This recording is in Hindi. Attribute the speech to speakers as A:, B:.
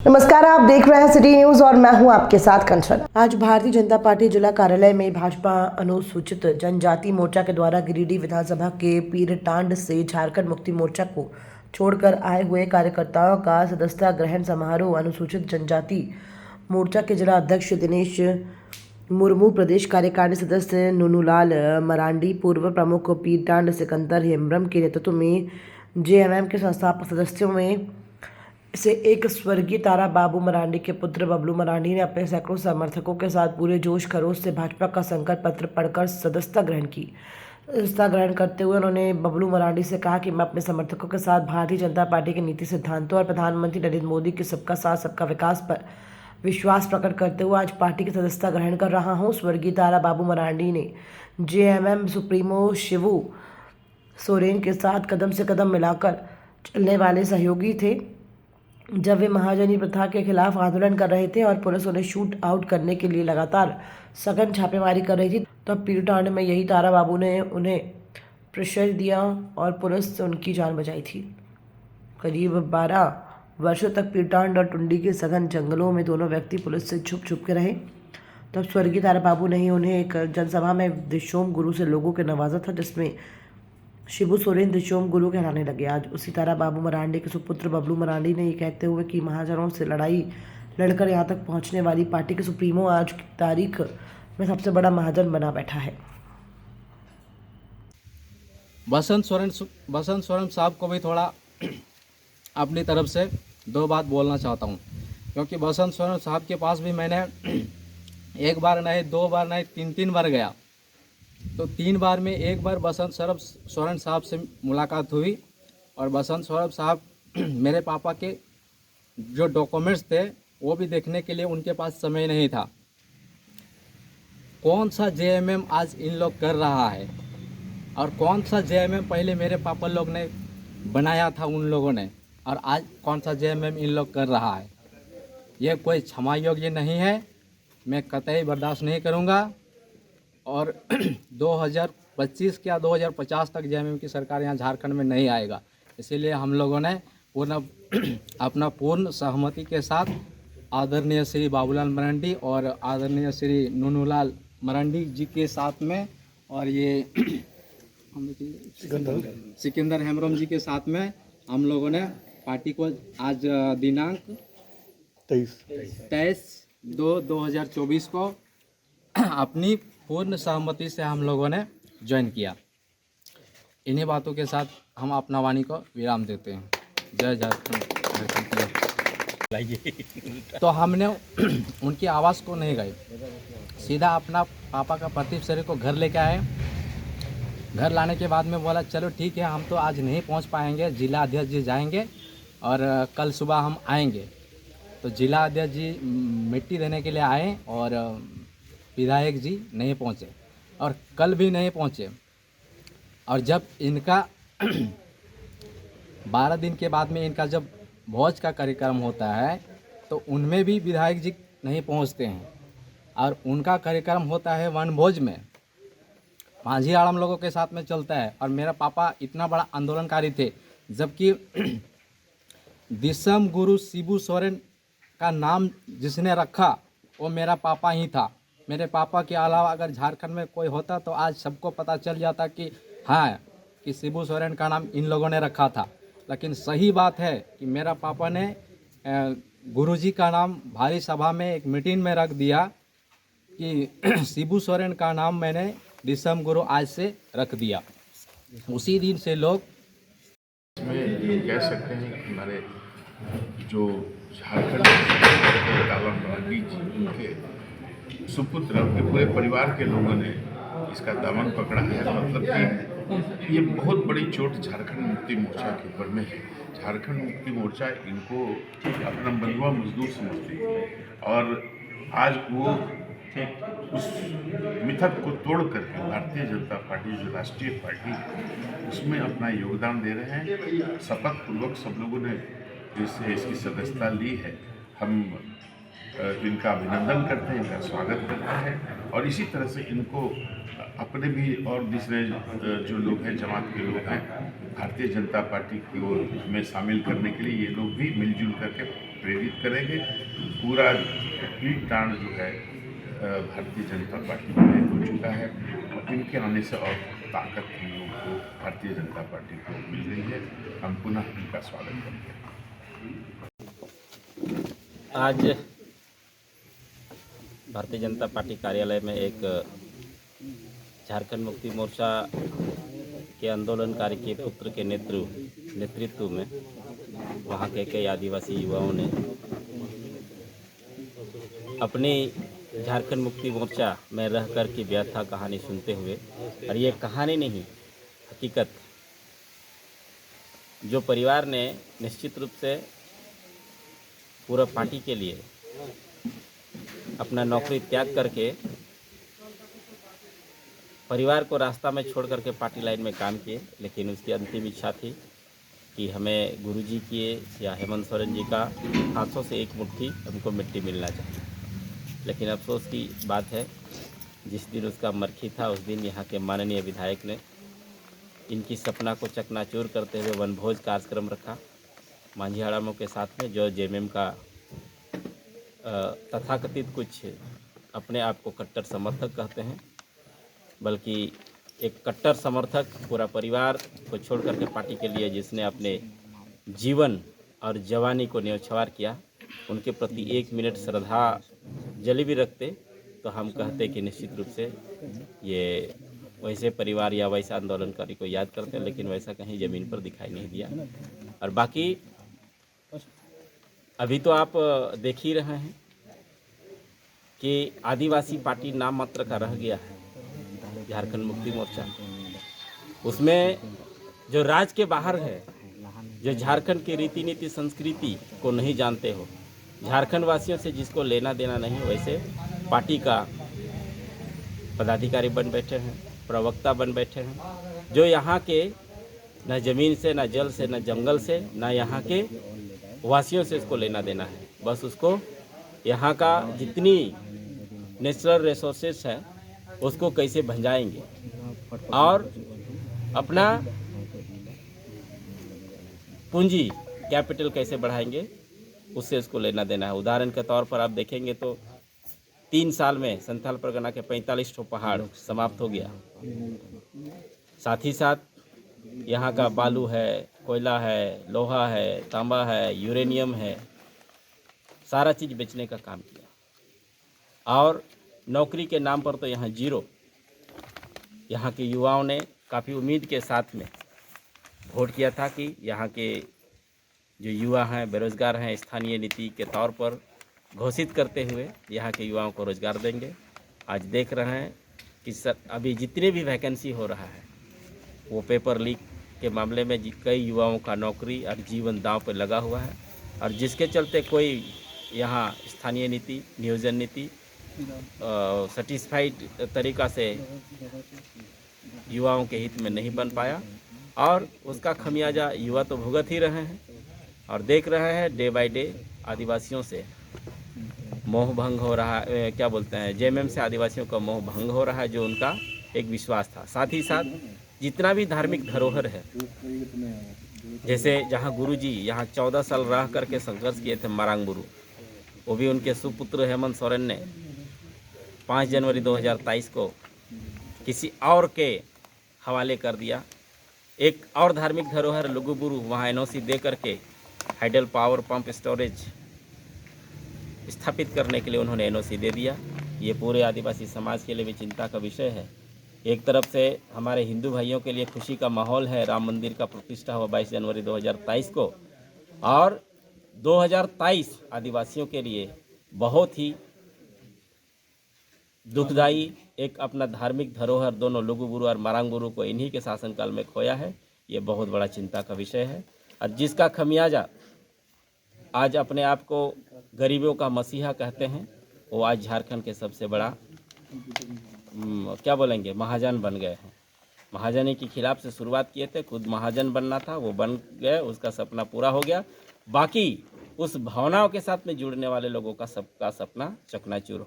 A: नमस्कार, आप देख रहे हैं सिटी न्यूज और मैं हूं आपके साथ कंचन। आज भारतीय जनता पार्टी जिला कार्यालय में भाजपा अनुसूचित जनजाति मोर्चा के द्वारा गिरिडीह विधानसभा के पीरटांड से झारखंड मुक्ति मोर्चा को छोड़कर आए हुए कार्यकर्ताओं का सदस्यता ग्रहण समारोह। अनुसूचित जनजाति मोर्चा के जिला अध्यक्ष दिनेश मुर्मू, प्रदेश कार्यकारिणी सदस्य नुनूलाल मरांडी, पूर्व प्रमुख पीरटांड सिकंदर हेम्ब्रम के नेतृत्व में जेएमएम के संस्थापक सदस्यों में से एक स्वर्गीय तारा बाबू मरांडी के पुत्र बबलू मरांडी ने अपने सैकड़ों समर्थकों के साथ पूरे जोश खरोश से भाजपा का संकल्प पत्र पढ़कर सदस्यता ग्रहण की। सदस्यता ग्रहण करते हुए उन्होंने बबलू मरांडी से कहा कि मैं अपने समर्थकों के साथ भारतीय जनता पार्टी के नीति सिद्धांतों और प्रधानमंत्री नरेंद्र मोदी के सबका साथ सबका विकास पर विश्वास प्रकट करते हुए आज पार्टी की सदस्यता ग्रहण कर रहा हूँ। स्वर्गीय तारा बाबू मरांडी ने जेएमएम सुप्रीमो शिबू सोरेन के साथ कदम से कदम मिलाकर चलने वाले सहयोगी थे। जब वे महाजनी प्रथा के खिलाफ आंदोलन कर रहे थे और पुलिस उन्हें शूट आउट करने के लिए लगातार सघन छापेमारी कर रही थी, तब पीरटांड में यही तारा बाबू ने उन्हें प्रश्रय दिया और पुलिस से उनकी जान बचाई थी। करीब 12 वर्षों तक पीरटांड और टुंडी के सघन जंगलों में दोनों व्यक्ति पुलिस से छुप छुप के रहे। तब स्वर्गीय तारा बाबू ने ही उन्हें एक जनसभा में दिशोम गुरु से लोगों के नवाजा था, जिसमें शिबू सोरेन दिशोम गुरु कहलाने लगे। आज उसी तारा बाबू मरांडी के सुपुत्र बबलू मरांडी ने ये कहते हुए कि महाजनों से लड़ाई लड़कर यहाँ तक पहुँचने वाली पार्टी के सुप्रीमो आज की तारीख में सबसे बड़ा महाजन बना बैठा है।
B: बसंत सोरेन साहब को भी थोड़ा अपनी तरफ से दो बात बोलना चाहता हूँ, क्योंकि बसंत सोरेन साहब के पास भी मैंने एक बार नहीं, दो बार नहीं, तीन बार गया। तो 3 बार में एक बार बसंत सोरेन साहब से मुलाकात हुई और बसंत सोरेन साहब मेरे पापा के जो डॉक्यूमेंट्स थे वो भी देखने के लिए उनके पास समय नहीं था। कौन सा जेएमएम आज इन लोग कर रहा है और कौन सा जेएमएम पहले मेरे पापा लोग ने बनाया था उन लोगों ने, और आज कौन सा जेएमएम इन लोग कर रहा है, ये कोई क्षमा योग्य नहीं है। मैं कतई बर्दाश्त नहीं करूँगा और 2025 या 2050 तक जेएमएम की सरकार यहाँ झारखंड में नहीं आएगा। इसीलिए हम लोगों ने अपना पूर्ण सहमति के साथ आदरणीय श्री बाबूलाल मरांडी और आदरणीय श्री नुनूलाल मरांडी जी के साथ में और ये सिकंदर हेम्ब्रम जी के साथ में हम लोगों ने पार्टी को आज दिनांक 23/2/2024 को अपनी पूर्ण सहमति से हम लोगों ने ज्वाइन किया। इन्हीं बातों के साथ हम अपना वाणी को विराम देते हैं। जय झारखंड। तो हमने उनकी आवाज़ को नहीं गए, सीधा अपना पापा का पार्थिव शरीर को घर लेके आए। घर लाने के बाद में बोला चलो ठीक है, हम तो आज नहीं पहुंच पाएंगे, जिला अध्यक्ष जी जाएंगे और कल सुबह हम आएंगे। तो जिला अध्यक्ष जी मिट्टी देने के लिए आए और विधायक जी नहीं पहुंचे और कल भी नहीं पहुंचे। और जब इनका 12 दिन के बाद में इनका जब भोज का कार्यक्रम होता है तो उनमें भी विधायक जी नहीं पहुंचते हैं और उनका कार्यक्रम होता है वनभोज में, माझी आड़म लोगों के साथ में चलता है। और मेरा पापा इतना बड़ा आंदोलनकारी थे, जबकि दिसम गुरु शिबू सोरेन का नाम जिसने रखा वो मेरा पापा ही था। मेरे पापा के अलावा अगर झारखंड में कोई होता तो आज सबको पता चल जाता कि हाँ, कि शिबू सोरेन का नाम इन लोगों ने रखा था। लेकिन सही बात है कि मेरा पापा ने गुरुजी का नाम भारी सभा में एक मीटिंग में रख दिया कि शिबू सोरेन का नाम मैंने दिसम गुरु आज से रख दिया। उसी दिन से लोग
C: इसमें कह सकते हैं कि हमारे जो झारखंड के तारा मरांडी जी, उनके सुपुत्र, उनके पूरे परिवार के लोगों ने इसका दामन पकड़ा है। मतलब कि ये बहुत बड़ी चोट झारखंड मुक्ति मोर्चा के ऊपर में है। झारखंड मुक्ति मोर्चा इनको अपना बंधुआ मजदूर समझती है और आज वो उस मिथक को तोड़ करके भारतीय जनता पार्टी जो राष्ट्रीय पार्टी है उसमें अपना योगदान दे रहे हैं। शपथ पूर्वक सब लोगों ने इसकी सदस्यता ली है। हम इनका अभिनंदन करते हैं, इनका स्वागत करते हैं और इसी तरह से इनको अपने भी और दूसरे जो लोग हैं, जमात के लोग हैं, भारतीय जनता पार्टी की ओर में शामिल करने के लिए ये लोग भी मिलजुल करके प्रेरित करेंगे। पूरा पीढ़ जो है भारतीय जनता पार्टी में हो चुका है और इनके आने से और ताकत हम लोग को भारतीय जनता पार्टी को मिल रही है। हम पुनः इनका स्वागत करते हैं।
D: आज भारतीय जनता पार्टी कार्यालय में एक झारखंड मुक्ति मोर्चा के आंदोलनकारी के पुत्र के नेतृत्व में वहाँ के कई आदिवासी युवाओं ने अपनी झारखंड मुक्ति मोर्चा में रह कर की व्यथा कहानी सुनते हुए, और ये कहानी नहीं हकीकत, जो परिवार ने निश्चित रूप से पूरा पार्टी के लिए अपना नौकरी त्याग करके परिवार को रास्ता में छोड़ करके पार्टी लाइन में काम किए, लेकिन उसकी अंतिम इच्छा थी कि हमें गुरुजी की या हेमंत सोरेन जी का हाथों से एक मुट्ठी हमको मिट्टी मिलना चाहिए। लेकिन अफसोस की बात है, जिस दिन उसका मरखी था उस दिन यहाँ के माननीय विधायक ने इनकी सपना को चकनाचूर करते हुए वनभोज कार्यक्रम रखा मांझी हड़ामों के साथ में, जो जेएमएम का तथाकथित कुछ अपने आप को कट्टर समर्थक कहते हैं, बल्कि एक कट्टर समर्थक पूरा परिवार को छोड़ करके पार्टी के लिए जिसने अपने जीवन और जवानी को न्यौछावर किया, उनके प्रति 1 मिनट श्रद्धांजलि भी रखते तो हम कहते कि निश्चित रूप से ये वैसे परिवार या वैसा आंदोलनकारी को याद करते हैं, लेकिन वैसा कहीं ज़मीन पर दिखाई नहीं दिया। और बाकी अभी तो आप देख ही रहे हैं कि आदिवासी पार्टी नाम मात्र का रह गया है झारखंड मुक्ति मोर्चा। उसमें जो राज्य के बाहर है, जो झारखंड की रीति नीति संस्कृति को नहीं जानते हो, झारखंड वासियों से जिसको लेना देना नहीं, वैसे पार्टी का पदाधिकारी बन बैठे हैं, प्रवक्ता बन बैठे हैं, जो यहाँ के न ज़मीन से, न जल से, न जंगल से, न यहाँ के वासियों से उसको लेना देना है। बस उसको यहाँ का जितनी नेचुरल रिसोर्सेस है उसको कैसे भंजाएंगे और अपना पूंजी कैपिटल कैसे बढ़ाएंगे, उससे उसको लेना देना है। उदाहरण के तौर पर आप देखेंगे तो 3 साल में संथाल परगना के 45 ठो पहाड़ समाप्त हो गया। साथ ही साथ यहाँ का बालू है, कोयला है, लोहा है, तांबा है, यूरेनियम है, सारा चीज़ बेचने का काम किया। और नौकरी के नाम पर तो यहाँ जीरो। यहाँ के युवाओं ने काफ़ी उम्मीद के साथ में वोट किया था कि यहाँ के जो युवा हैं, बेरोज़गार हैं, स्थानीय नीति के तौर पर घोषित करते हुए यहाँ के युवाओं को रोज़गार देंगे। आज देख रहे हैं कि अभी जितने भी वैकेंसी हो रहा है वो पेपर लीक के मामले में कई युवाओं का नौकरी और जीवन दांव पर लगा हुआ है, और जिसके चलते कोई यहाँ स्थानीय नीति, नियोजन नीति सेटिस्फाइड तरीक़ा से युवाओं के हित में नहीं बन पाया, और उसका खमियाजा युवा तो भुगत ही रहे हैं। और देख रहे हैं डे बाय डे आदिवासियों से मोह भंग हो रहा है, क्या बोलते हैं, जेएमएम से आदिवासियों का मोह भंग हो रहा है, जो उनका एक विश्वास था। साथ ही साथ जितना भी धार्मिक धरोहर है, जैसे जहाँ गुरुजी यहाँ 14 साल रह करके संघर्ष किए थे मारांगबुरु, वो भी उनके सुपुत्र हेमंत सोरेन ने 5 जनवरी 2023 को किसी और के हवाले कर दिया। एक और धार्मिक धरोहर लुगुबुरु, वहाँ एनओसी दे करके हाइडल पावर पंप स्टोरेज स्थापित करने के लिए उन्होंने एनओसी दे दिया। ये पूरे आदिवासी समाज के लिए भी चिंता का विषय है। एक तरफ से हमारे हिंदू भाइयों के लिए खुशी का माहौल है, राम मंदिर का प्रतिष्ठा हुआ 22 जनवरी 2023 को, और 2023 आदिवासियों के लिए बहुत ही दुखदाई एक अपना धार्मिक धरोहर दोनों लुगुबुरु और मारांगबुरु को इन्हीं के शासनकाल में खोया है। ये बहुत बड़ा चिंता का विषय है, और जिसका खमियाजा आज अपने आप को गरीबों का मसीहा कहते हैं, वो आज झारखंड के सबसे बड़ा क्या बोलेंगे, महाजन बन गए हैं। महाजनी के खिलाफ से शुरुआत किए थे, खुद महाजन बनना था, वो बन गए, उसका सपना पूरा हो गया। बाकी उस भावनाओं के साथ में जुड़ने वाले लोगों का सबका सपना चकनाचूर